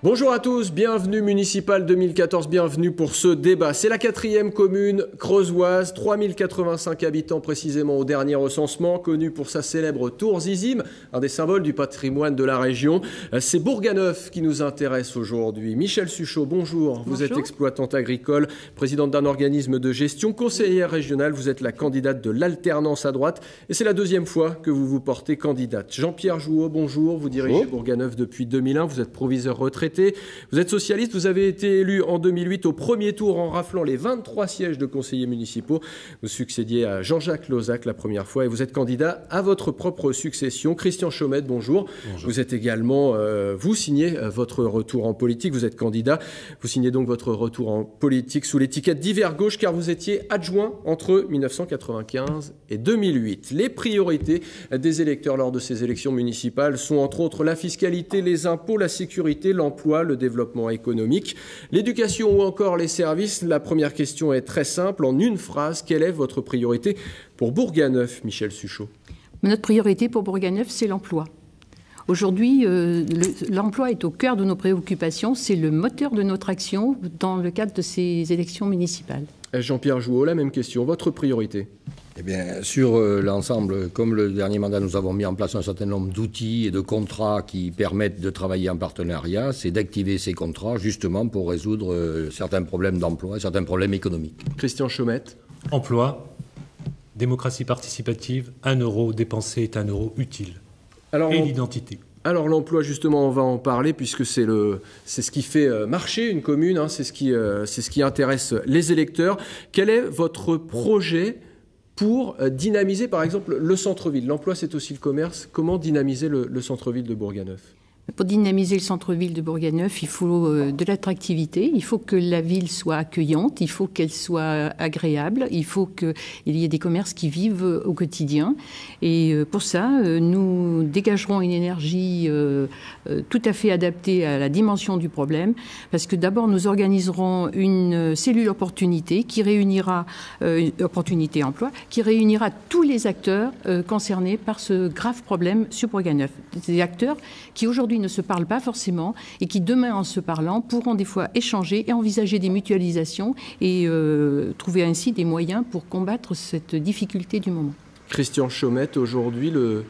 Bonjour à tous, bienvenue municipal 2014, bienvenue pour ce débat. C'est la 4e commune creusoise, 3085 habitants précisément au dernier recensement, connue pour sa célèbre tour Zizim, un des symboles du patrimoine de la région. C'est Bourganeuf qui nous intéresse aujourd'hui. Michel Suchot, bonjour. Vous êtes exploitante agricole, présidente d'un organisme de gestion, conseillère régionale, vous êtes la candidate de l'alternance à droite et c'est la 2e fois que vous vous portez candidate. Jean-Pierre Jouot, bonjour. Vous dirigez Bourganeuf depuis 2001, vous êtes proviseur retraité. Vous êtes socialiste, vous avez été élu en 2008 au premier tour en raflant les 23 sièges de conseillers municipaux. Vous succédiez à Jean-Jacques Lozach la première fois et vous êtes candidat à votre propre succession. Christian Chaumette, bonjour. Vous êtes également, vous signez votre retour en politique, vous êtes candidat. Vous signez donc votre retour en politique sous l'étiquette d'Hiver Gauche car vous étiez adjoint entre 1995 et 2008. Les priorités des électeurs lors de ces élections municipales sont entre autres la fiscalité, les impôts, la sécurité, l'emploi, le développement économique, l'éducation ou encore les services. La première question est très simple. En une phrase, quelle est votre priorité pour Bourganeuf, Michel Suchot? Notre priorité pour Bourganeuf, c'est l'emploi. Aujourd'hui, l'emploi est au cœur de nos préoccupations. C'est le moteur de notre action dans le cadre de ces élections municipales. Jean-Pierre Jouot, la même question. Votre priorité? Eh bien, sur l'ensemble, comme le dernier mandat, nous avons mis en place un certain nombre d'outils et de contrats qui permettent de travailler en partenariat. C'est d'activer ces contrats justement pour résoudre certains problèmes d'emploi, certains problèmes économiques. Christian Chaumette. Emploi, démocratie participative, 1 euro dépensé est 1 euro utile. Et l'identité. Alors l'emploi, justement, on va en parler puisque c'est ce qui fait marcher une commune, hein, c'est ce qui intéresse les électeurs. Quel est votre projet pour dynamiser, par exemple, le centre-ville? L'emploi, c'est aussi le commerce. Comment dynamiser le centre-ville de Bourganeuf? Pour dynamiser le centre-ville de Bourganeuf, il faut de l'attractivité, il faut que la ville soit accueillante, il faut qu'elle soit agréable, il faut qu'il y ait des commerces qui vivent au quotidien. Et pour ça, nous dégagerons une énergie tout à fait adaptée à la dimension du problème, parce que d'abord, nous organiserons une cellule opportunité qui réunira, opportunité emploi, qui réunira tous les acteurs concernés par ce grave problème sur Bourganeuf. Des acteurs qui aujourd'hui ne se parlent pas forcément et qui demain en se parlant pourront des fois échanger et envisager des mutualisations et trouver ainsi des moyens pour combattre cette difficulté du moment. Christian Chaumette, aujourd'hui le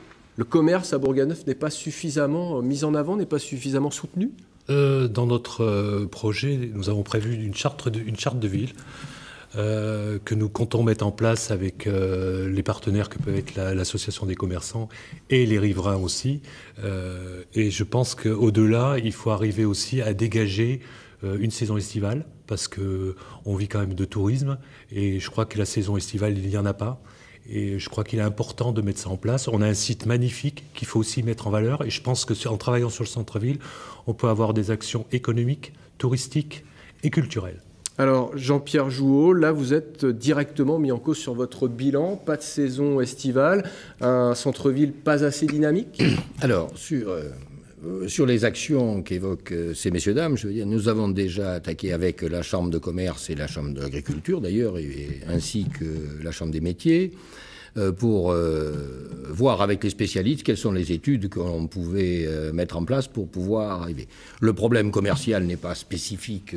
commerce à Bourganeuf n'est pas suffisamment mis en avant, n'est pas suffisamment soutenu? Dans notre projet, nous avons prévu une charte de ville que nous comptons mettre en place avec les partenaires que peut être l'association des commerçants et les riverains aussi. Et je pense qu'au-delà, il faut arriver aussi à dégager une saison estivale parce qu'on vit quand même de tourisme et je crois que la saison estivale, il n'y en a pas. Et je crois qu'il est important de mettre ça en place. On a un site magnifique qu'il faut aussi mettre en valeur et je pense qu'en travaillant sur le centre-ville, on peut avoir des actions économiques, touristiques et culturelles. Alors, Jean-Pierre Jouot, là, vous êtes directement mis en cause sur votre bilan. Pas de saison estivale, un centre-ville pas assez dynamique? Alors, sur les actions qu'évoquent ces messieurs-dames, je veux dire, nous avons déjà attaqué avec la Chambre de commerce et la Chambre d'agriculture, d'ailleurs, ainsi que la Chambre des métiers, pour voir avec les spécialistes quelles sont les études qu'on pouvait mettre en place pour pouvoir arriver. Le problème commercial n'est pas spécifique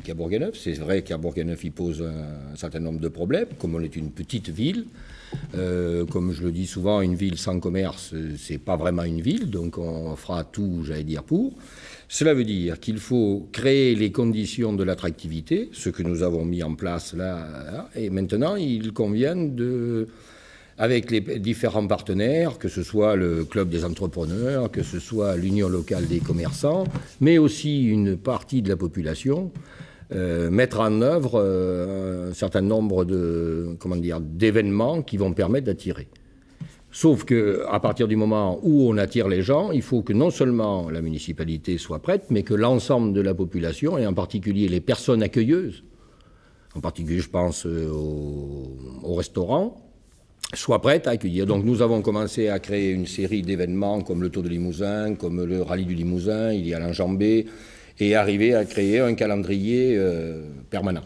à Bourganeuf. C'est vrai qu'à Bourganeuf, il pose un certain nombre de problèmes, comme on est une petite ville. Comme je le dis souvent, une ville sans commerce, c'est pas vraiment une ville, donc on fera tout, j'allais dire, pour. Cela veut dire qu'il faut créer les conditions de l'attractivité, ce que nous avons mis en place là, et maintenant il convient avec les différents partenaires, que ce soit le club des entrepreneurs, que ce soit l'union locale des commerçants, mais aussi une partie de la population, mettre en œuvre un certain nombre d'événements qui vont permettre d'attirer. Sauf qu'à partir du moment où on attire les gens, il faut que non seulement la municipalité soit prête, mais que l'ensemble de la population, et en particulier les personnes accueilleuses, en particulier je pense aux restaurants, soient prêtes à accueillir. Donc nous avons commencé à créer une série d'événements comme le Tour de Limousin, comme le Rallye du Limousin, il y a l'enjambée, et arriver à créer un calendrier permanent.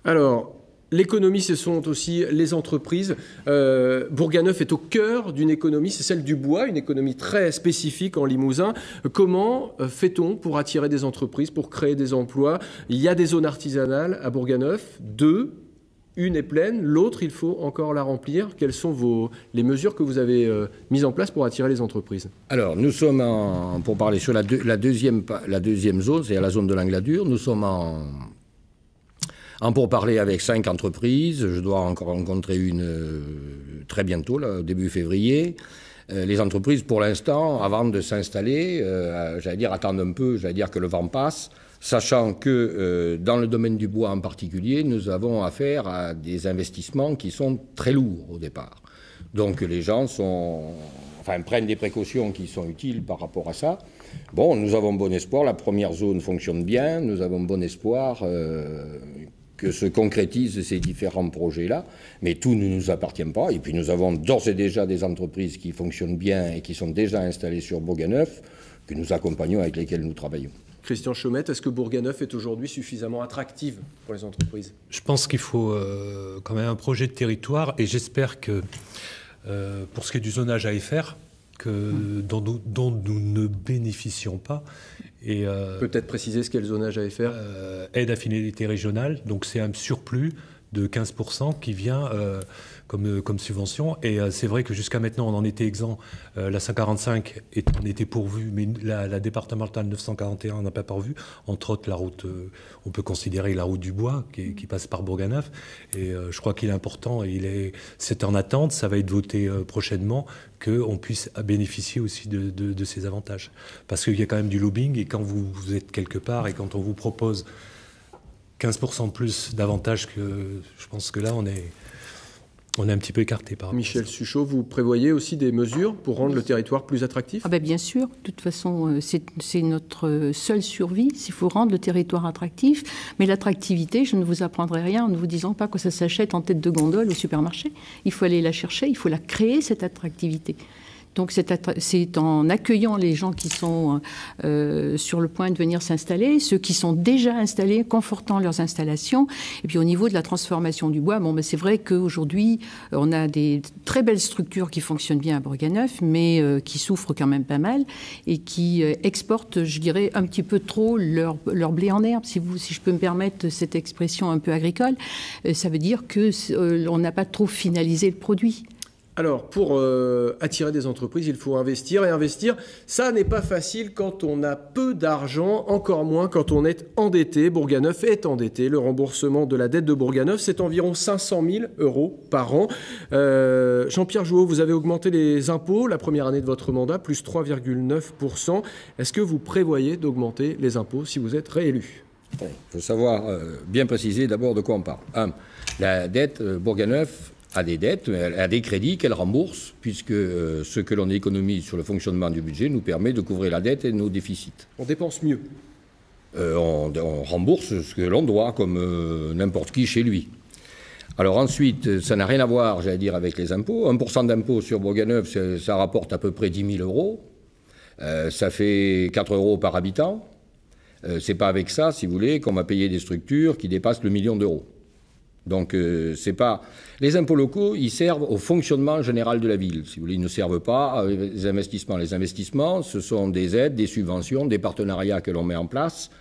Alors, l'économie, ce sont aussi les entreprises. Bourganeuf est au cœur d'une économie, c'est celle du bois, une économie très spécifique en Limousin. Comment fait-on pour attirer des entreprises, pour créer des emplois? Il y a des zones artisanales à Bourganeuf, 2. Une est pleine, l'autre, il faut encore la remplir. Quelles sont les mesures que vous avez mises en place pour attirer les entreprises? Alors, nous sommes pour parler sur la deuxième zone, c'est-à-dire la zone de l'Angladur, nous sommes en pourparlers avec 5 entreprises. Je dois encore rencontrer une très bientôt, là, début février. Les entreprises, pour l'instant, avant de s'installer, attendent un peu, que le vent passe, sachant que dans le domaine du bois en particulier, nous avons affaire à des investissements qui sont très lourds au départ. Donc les gens prennent des précautions qui sont utiles par rapport à ça. Bon, nous avons bon espoir, la première zone fonctionne bien, nous avons bon espoir que se concrétisent ces différents projets-là, mais tout ne nous appartient pas. Et puis nous avons d'ores et déjà des entreprises qui fonctionnent bien et qui sont déjà installées sur Bourganeuf, que nous accompagnons, avec lesquelles nous travaillons. Christian Chaumette, est-ce que Bourganeuf est aujourd'hui suffisamment attractive pour les entreprises? Je pense qu'il faut quand même un projet de territoire, et j'espère que pour ce qui est du zonage AFR, dont nous ne bénéficions pas. Et peut-être préciser ce qu'est le zonage AFR. Aide à finalité régionale, donc c'est un surplus de 15% qui vient comme subvention. Et c'est vrai que jusqu'à maintenant, on en était exempt. La 145 on était pourvu, mais la départementale 941, on n'a pas pourvu. Entre autres, la route, on peut considérer la route du bois qui passe par Bourganeuf. Et je crois qu'il est important, et c'est en attente, ça va être voté prochainement, qu'on puisse bénéficier aussi de ces avantages. Parce qu'il y a quand même du lobbying, et quand vous êtes quelque part, et quand on vous propose 15% de plus d'avantages, je pense que là, on est un petit peu écarté par rapport. Michel Suchot, vous prévoyez aussi des mesures pour rendre le territoire plus attractif? Bien sûr, de toute façon, c'est notre seule survie, s'il faut rendre le territoire attractif. Mais l'attractivité, je ne vous apprendrai rien en ne vous disant pas que ça s'achète en tête de gondole au supermarché. Il faut aller la chercher, il faut la créer, cette attractivité. Donc c'est en accueillant les gens qui sont sur le point de venir s'installer, ceux qui sont déjà installés, confortant leurs installations. Et puis au niveau de la transformation du bois, c'est vrai qu'aujourd'hui, on a des très belles structures qui fonctionnent bien à Bourganeuf, mais qui souffrent quand même pas mal et qui exportent, je dirais, un petit peu trop leur blé en herbe, si je peux me permettre cette expression un peu agricole. Ça veut dire qu'on n'a pas trop finalisé le produit. Alors, pour attirer des entreprises, il faut investir. Et investir, ça n'est pas facile quand on a peu d'argent, encore moins quand on est endetté. Bourganeuf est endetté. Le remboursement de la dette de Bourganeuf, c'est environ 500 000 € par an. Jean-Pierre Jouot, vous avez augmenté les impôts la première année de votre mandat, plus 3,9%. Est-ce que vous prévoyez d'augmenter les impôts si vous êtes réélu? Il faut savoir bien préciser d'abord de quoi on parle. La dette, Bourganeuf a des dettes, elle a des crédits qu'elle rembourse, puisque ce que l'on économise sur le fonctionnement du budget nous permet de couvrir la dette et nos déficits. On dépense mieux. On rembourse ce que l'on doit, comme n'importe qui chez lui. Alors ensuite, ça n'a rien à voir, avec les impôts. 1% d'impôt sur Bourganeuf, ça rapporte à peu près 10 000 €. Ça fait 4 € par habitant. C'est pas avec ça, si vous voulez, qu'on va payer des structures qui dépassent le million d'euros. Donc, c'est pas... Les impôts locaux, ils servent au fonctionnement général de la ville. Si vous voulez, ils ne servent pas aux investissements. Les investissements, ce sont des aides, des subventions, des partenariats que l'on met en place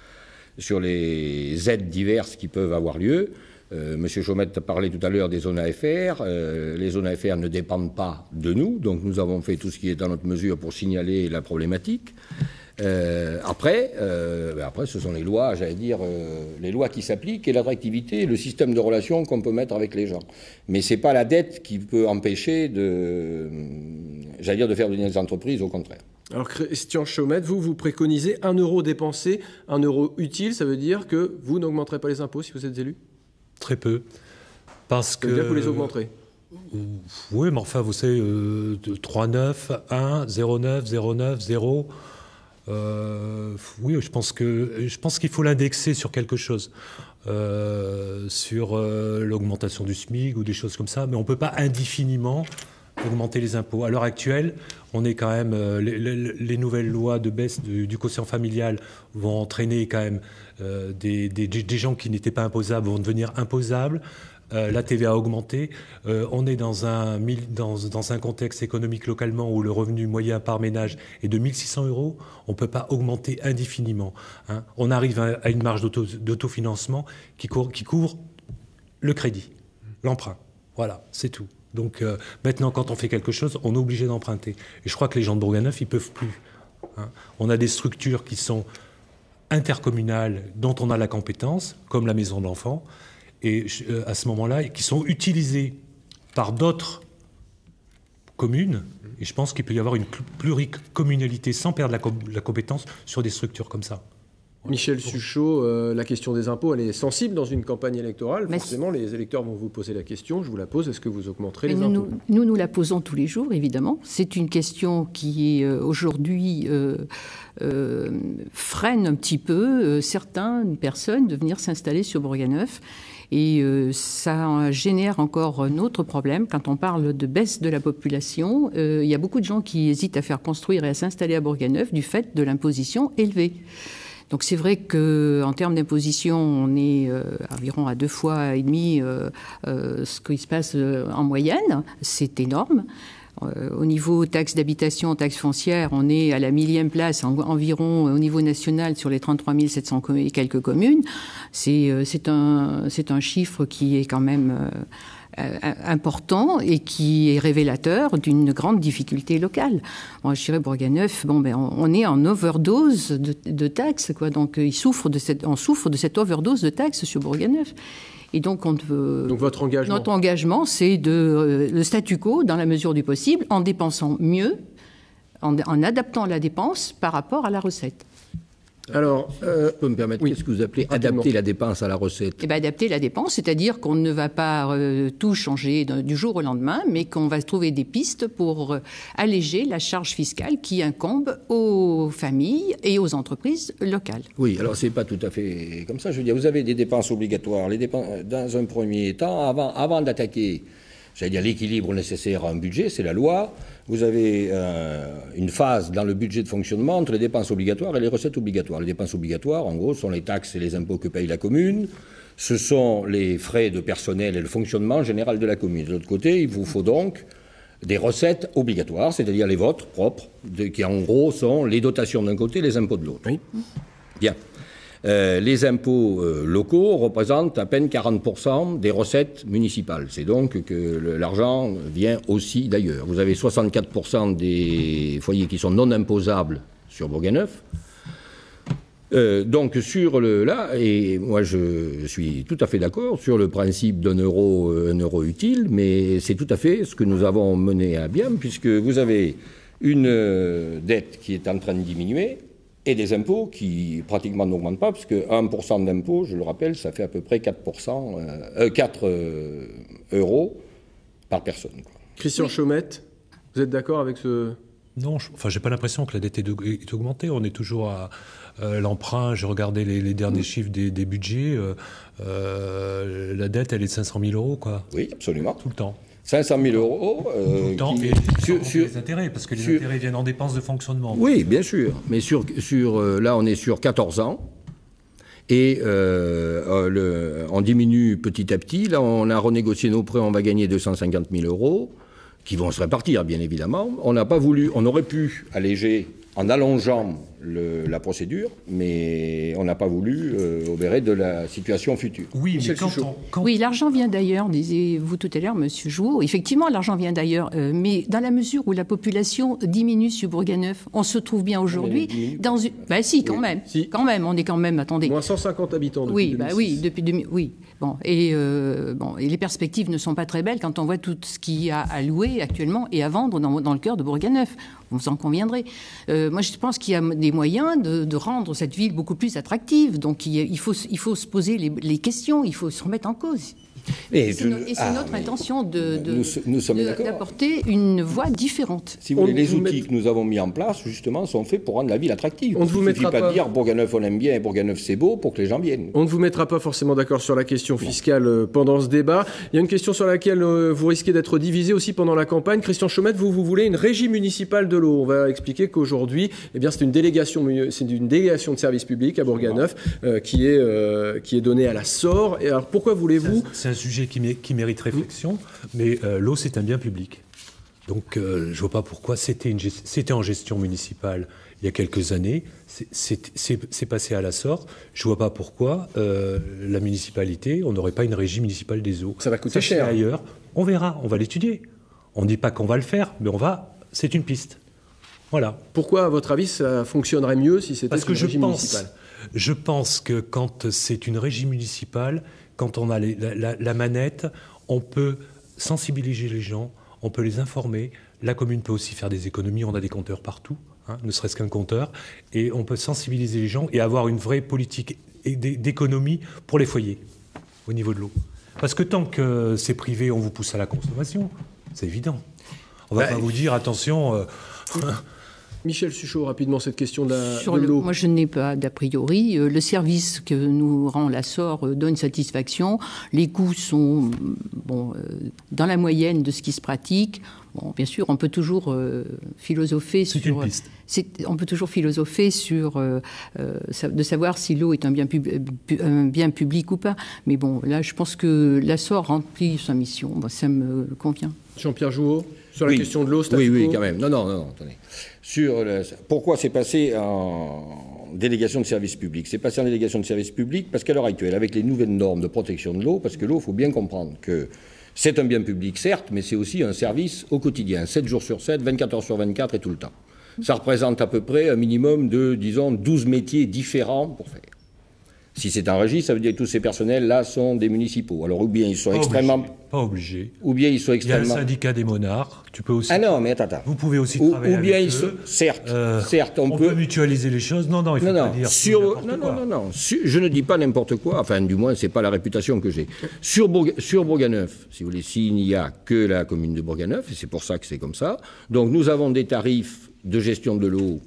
sur les aides diverses qui peuvent avoir lieu. Monsieur Chaumette a parlé tout à l'heure des zones AFR. Les zones AFR ne dépendent pas de nous, donc nous avons fait tout ce qui est dans notre mesure pour signaler la problématique. Après, ce sont les lois, les lois qui s'appliquent et l'attractivité, le système de relations qu'on peut mettre avec les gens. Mais c'est pas la dette qui peut empêcher de faire venir des entreprises, au contraire. Alors Christian Chaumette, vous préconisez 1 € dépensé, 1 € utile, ça veut dire que vous n'augmenterez pas les impôts si vous êtes élu? Très peu. Parce que... Ça veut dire que vous les augmenterez? Oui, mais enfin, vous savez, 3,9, 1, 0,9, 0,9, 0... oui, je pense qu'il faut l'indexer sur quelque chose, sur l'augmentation du SMIC ou des choses comme ça, mais on ne peut pas indéfiniment augmenter les impôts. À l'heure actuelle, on est quand même les nouvelles lois de baisse du quotient familial vont entraîner quand même des gens qui n'étaient pas imposables vont devenir imposables. la TVA a augmenté. On est dans un contexte économique localement où le revenu moyen par ménage est de 1 600 €. On ne peut pas augmenter indéfiniment. Hein. On arrive à une marge d'autofinancement qui couvre le crédit, l'emprunt. Voilà, c'est tout. Donc maintenant, quand on fait quelque chose, on est obligé d'emprunter. Et je crois que les gens de Bourganeuf, ils ne peuvent plus. Hein. On a des structures qui sont intercommunales, dont on a la compétence, comme la maison de l'enfant, et à ce moment-là, qui sont utilisées par d'autres communes. Et je pense qu'il peut y avoir une pluricommunalité sans perdre la compétence sur des structures comme ça. Michel Suchot, la question des impôts, elle est sensible dans une campagne électorale. Mais forcément, les électeurs vont vous poser la question. Je vous la pose. Est-ce que vous augmenterez les impôts ? Nous la posons tous les jours, évidemment. C'est une question qui, aujourd'hui, freine un petit peu certaines personnes de venir s'installer sur Bourganeuf. Et ça génère encore un autre problème. Quand on parle de baisse de la population, il y a beaucoup de gens qui hésitent à faire construire et à s'installer à Bourganeuf du fait de l'imposition élevée. Donc c'est vrai qu'en termes d'imposition, on est environ à 2,5 fois ce qui se passe en moyenne. C'est énorme. Au niveau taxe d'habitation, taxe foncière, on est à la 1000e place environ au niveau national sur les 33 700 et quelques communes. C'est un chiffre qui est quand même important et qui est révélateur d'une grande difficulté locale. Bon, je dirais Bourganeuf, on est en overdose de taxes, quoi. Donc on souffre de cette overdose de taxes sur Bourganeuf. Et donc, donc votre engagement, notre engagement, c'est le statu quo dans la mesure du possible, en dépensant mieux, en adaptant la dépense par rapport à la recette. Alors, je peux me permettre, qu'est-ce que vous appelez adapter la dépense à la recette ? Eh bien, adapter la dépense, c'est-à-dire qu'on ne va pas tout changer du jour au lendemain, mais qu'on va trouver des pistes pour alléger la charge fiscale qui incombe aux familles et aux entreprises locales. Oui, alors c'est pas tout à fait comme ça. Je veux dire, vous avez des dépenses obligatoires. Dans un premier temps, avant d'attaquer, j'allais dire l'équilibre nécessaire à un budget, c'est la loi. Vous avez une phase dans le budget de fonctionnement entre les dépenses obligatoires et les recettes obligatoires. Les dépenses obligatoires, en gros, sont les taxes et les impôts que paye la commune. Ce sont les frais de personnel et le fonctionnement général de la commune. De l'autre côté, il vous faut donc des recettes obligatoires, c'est-à-dire les vôtres propres, qui en gros sont les dotations d'un côté et les impôts de l'autre. Oui. Bien. Les impôts locaux représentent à peine 40% des recettes municipales. C'est donc que l'argent vient aussi d'ailleurs. Vous avez 64% des foyers qui sont non imposables sur Bourganeuf. Donc et moi je suis tout à fait d'accord sur le principe d'un euro utile, mais c'est tout à fait ce que nous avons mené à bien, puisque vous avez une dette qui est en train de diminuer, et des impôts qui pratiquement n'augmentent pas, puisque 1% d'impôt, je le rappelle, ça fait à peu près 4 euros par personne. Christian Chaumette, vous êtes d'accord avec ce... Non, j'ai pas l'impression que la dette est augmentée. On est toujours à l'emprunt. J'ai regardé les derniers chiffres des budgets. La dette, elle est de 500 000 €, quoi. Oui, absolument. Tout le temps. 500 000 €. Tout le temps, et sur les intérêts, parce que les intérêts viennent en dépenses de fonctionnement. Oui, bien sûr. Mais là, on est sur 14 ans. Et on diminue petit à petit. Là, on a renégocié nos prêts, on va gagner 250 000 € qui vont se répartir, bien évidemment. On n'a pas voulu, on aurait pu alléger en allongeant la procédure, mais on n'a pas voulu obérer de la situation future. Oui, mais Oui, l'argent vient d'ailleurs, disiez-vous tout à l'heure, Monsieur Jouot. Effectivement, l'argent vient d'ailleurs, mais dans la mesure où la population diminue sur Bourganeuf, on se trouve bien aujourd'hui dans une... Ben si, quand même. Si. Quand même, on est quand même, attendez. Moins 150 habitants depuis 2006. Oui, depuis 2000, oui. Bon, et les perspectives ne sont pas très belles quand on voit tout ce qu'il y a à louer actuellement et à vendre dans le cœur de Bourganeuf. Vous en conviendrez. Moi, je pense qu'il y a des moyens de rendre cette ville beaucoup plus attractive. Donc, il faut se poser les questions, il faut se remettre en cause. Et c'est notre intention d'apporter une voie différente. Si vous voulez, les outils que nous avons mis en place, justement, sont faits pour rendre la ville attractive. Il ne suffit pas de dire Bourganeuf on aime bien et Bourganeuf c'est beau pour que les gens viennent. On ne vous mettra pas forcément d'accord sur la question fiscale pendant ce débat. Il y a une question sur laquelle vous risquez d'être divisé aussi pendant la campagne. Christian Chaumette, vous voulez une régie municipale de l'eau. On va expliquer qu'aujourd'hui, c'est une délégation de service public à Bourganeuf qui est donnée à la SOR. Et alors pourquoi voulez-vous... C'est un sujet qui mérite réflexion, mais l'eau, c'est un bien public. Donc, je ne vois pas pourquoi c'était en gestion municipale il y a quelques années, c'est passé à la sorte. Je ne vois pas pourquoi la municipalité, on n'aurait pas une régie municipale des eaux. Ça va coûter cher. Ailleurs, on verra, on va l'étudier. On ne dit pas qu'on va le faire, mais c'est une piste. Voilà. Pourquoi, à votre avis, ça fonctionnerait mieux si c'était une régie municipale ? Je pense que quand c'est une régie municipale, quand on a la manette, on peut sensibiliser les gens, on peut les informer. La commune peut aussi faire des économies, on a des compteurs partout, ne serait-ce qu'un compteur, et on peut sensibiliser les gens et avoir une vraie politique d'économie pour les foyers au niveau de l'eau. Parce que tant que c'est privé, on vous pousse à la consommation, c'est évident. On ne va pas vous dire, attention... Michel Suchot, rapidement, cette question de l'eau. Moi, je n'ai pas d'a priori. Le service que nous rend la SOR donne satisfaction. Les coûts sont dans la moyenne de ce qui se pratique. Bon, bien sûr, on peut toujours philosopher sur... C'est une piste. On peut toujours philosopher sur de savoir si l'eau est un bien public ou pas. Mais bon, là, je pense que la SOR remplit sa mission. Bon, ça me convient. Jean-Pierre Jouot, sur la question de l'eau, oui, quand même. Non, attendez. Pourquoi c'est passé en délégation de service public? C'est passé en délégation de service public parce qu'à l'heure actuelle, avec les nouvelles normes de protection de l'eau, parce que l'eau, il faut bien comprendre que c'est un bien public, certes, mais c'est aussi un service au quotidien, 7 jours sur 7, 24 heures sur 24 et tout le temps. Ça représente à peu près un minimum de, disons, 12 métiers différents pour faire. Si c'est un régie, ça veut dire que tous ces personnels-là sont des municipaux. Alors, ou bien ils sont Pas obligés. Ou bien ils sont extrêmement... Il y a le syndicat des monarques. Tu peux aussi... Ah non, mais attends. Vous pouvez aussi travailler ou bien avec ils eux. Certes, on peut mutualiser les choses. Non, il faut pas dire Non. Je ne dis pas n'importe quoi. Enfin, du moins, c'est pas la réputation que j'ai. Sur Bourganeuf, si vous voulez, s'il n'y a que la commune de Bourganeuf, et c'est pour ça que c'est comme ça. Donc, nous avons des tarifs de gestion de l'eau.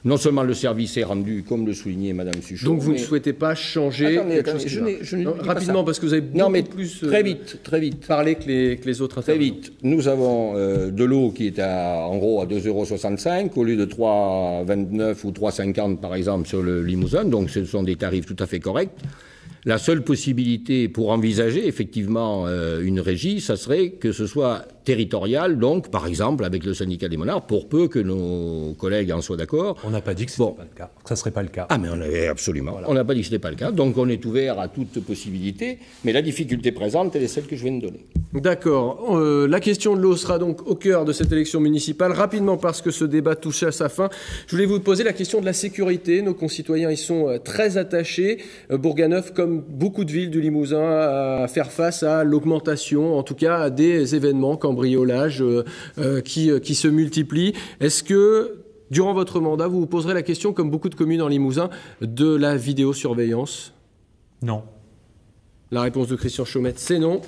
Non seulement le service est rendu, comme le soulignait Mme Suchot. Donc vous ne souhaitez pas changer rapidement, parce que vous avez beaucoup plus très vite parlé que les autres intervenants. Très vite. Nous avons de l'eau qui est en gros à 2,65 € au lieu de 3,29 ou 3,50 par exemple sur le Limousin. Donc ce sont des tarifs tout à fait corrects. La seule possibilité pour envisager effectivement une régie, ça serait que ce soit territorial, donc par exemple avec le syndicat des monarques, pour peu que nos collègues en soient d'accord. On n'a pas dit que ce n'était pas le cas, que ça ne serait pas le cas. Ah mais absolument, voilà. On n'a pas dit que ce n'était pas le cas, donc on est ouvert à toute possibilité, mais la difficulté présente, elle est celle que je viens de donner. D'accord. La question de l'eau sera donc au cœur de cette élection municipale. Rapidement, parce que ce débat touche à sa fin, je voulais vous poser la question de la sécurité. Nos concitoyens y sont très attachés. Bourganeuf, comme beaucoup de villes du Limousin, à faire face à l'augmentation, en tout cas à des événements, cambriolages qui se multiplient. Est-ce que, durant votre mandat, vous vous poserez la question, comme beaucoup de communes en Limousin, de la vidéosurveillance? Non. La réponse de Christian Chaumette, c'est non.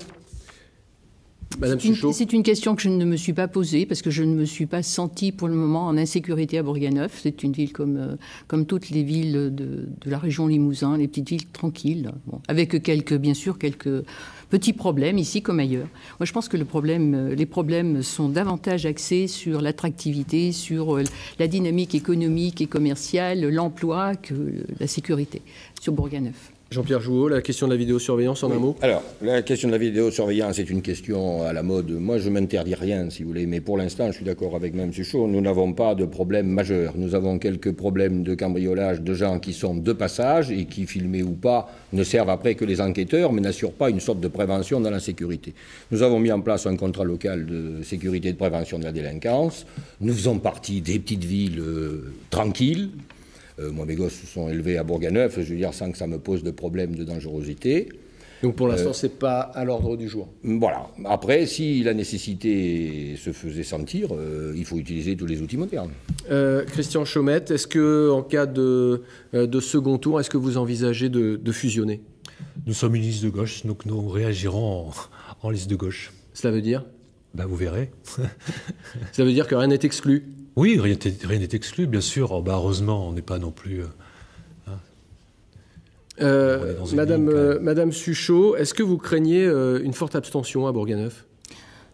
Madame Suchot. C'est une question que je ne me suis pas posée parce que je ne me suis pas sentie pour le moment en insécurité à Bourganeuf. C'est une ville comme toutes les villes de la région Limousin, les petites villes tranquilles, avec bien sûr quelques petits problèmes ici comme ailleurs. Moi, je pense que les problèmes sont davantage axés sur l'attractivité, sur la dynamique économique et commerciale, l'emploi, que la sécurité sur Bourganeuf. Jean-Pierre Jouot, la question de la vidéosurveillance en un mot. Alors, la question de la vidéosurveillance est une question à la mode. Moi, je ne m'interdis rien, si vous voulez, mais pour l'instant, je suis d'accord avec Mme Suchot, nous n'avons pas de problème majeur. Nous avons quelques problèmes de cambriolage de gens qui sont de passage et qui, filmés ou pas, ne servent après que les enquêteurs, mais n'assurent pas une sorte de prévention dans la sécurité. Nous avons mis en place un contrat local de sécurité et de prévention de la délinquance. Nous faisons partie des petites villes tranquilles. Moi, mes gosses se sont élevés à Bourganeuf, je veux dire, sans que ça me pose de problème de dangerosité. Donc pour l'instant, ce n'est pas à l'ordre du jour. Voilà. Après, si la nécessité se faisait sentir, il faut utiliser tous les outils modernes. Christian Chaumette, est-ce qu'en cas de second tour, est-ce que vous envisagez de fusionner? Nous sommes une liste de gauche, donc nous réagirons en liste de gauche. Cela veut dire? Vous verrez. Ça veut dire que rien n'est exclu? Oui, rien n'est exclu, bien sûr. Heureusement, on n'est pas non plus... Madame Suchot, est-ce que vous craignez une forte abstention à Bourganeuf?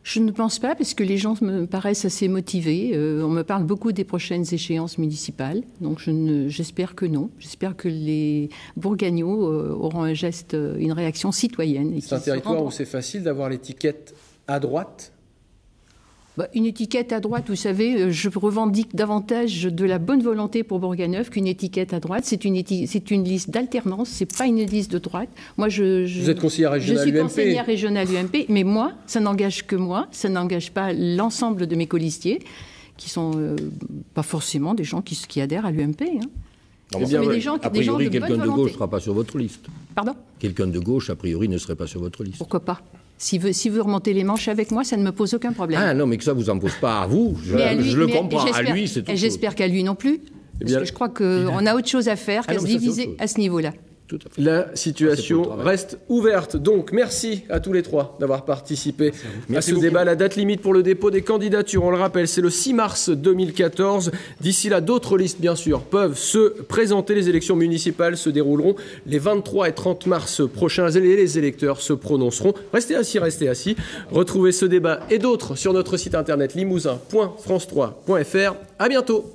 Je ne pense pas, parce que les gens me paraissent assez motivés. On me parle beaucoup des prochaines échéances municipales, donc j'espère que non. J'espère que les Bourgagnots auront un geste, une réaction citoyenne. C'est un territoire où c'est facile d'avoir l'étiquette à droite. Une étiquette à droite, vous savez, je revendique davantage de la bonne volonté pour Bourganeuf qu'une étiquette à droite. C'est une liste d'alternance, c'est pas une liste de droite. Moi, vous êtes conseillère régionale UMP. Je suis conseillère régionale UMP, mais moi, ça n'engage que moi, ça n'engage pas l'ensemble de mes colistiers, qui sont pas forcément des gens qui adhèrent à l'UMP. A priori, quelqu'un de gauche ne sera pas sur votre liste. Pardon ? Quelqu'un de gauche, a priori, ne serait pas sur votre liste. Pourquoi pas ? Si vous remontez les manches avec moi, ça ne me pose aucun problème. Ah non, mais que ça vous en pose pas à vous. Je le comprends. À lui, c'est tout. Et j'espère qu'à lui non plus. Parce que je crois qu'on a autre chose à faire qu'à se diviser à ce niveau-là. Tout à fait. La situation reste ouverte. Donc, merci à tous les trois d'avoir participé à ce débat. La date limite pour le dépôt des candidatures, on le rappelle, c'est le 6 mars 2014. D'ici là, d'autres listes, bien sûr, peuvent se présenter. Les élections municipales se dérouleront les 23 et 30 mars prochains et les électeurs se prononceront. Restez assis, restez assis. Retrouvez ce débat et d'autres sur notre site internet limousin.france3.fr. À bientôt.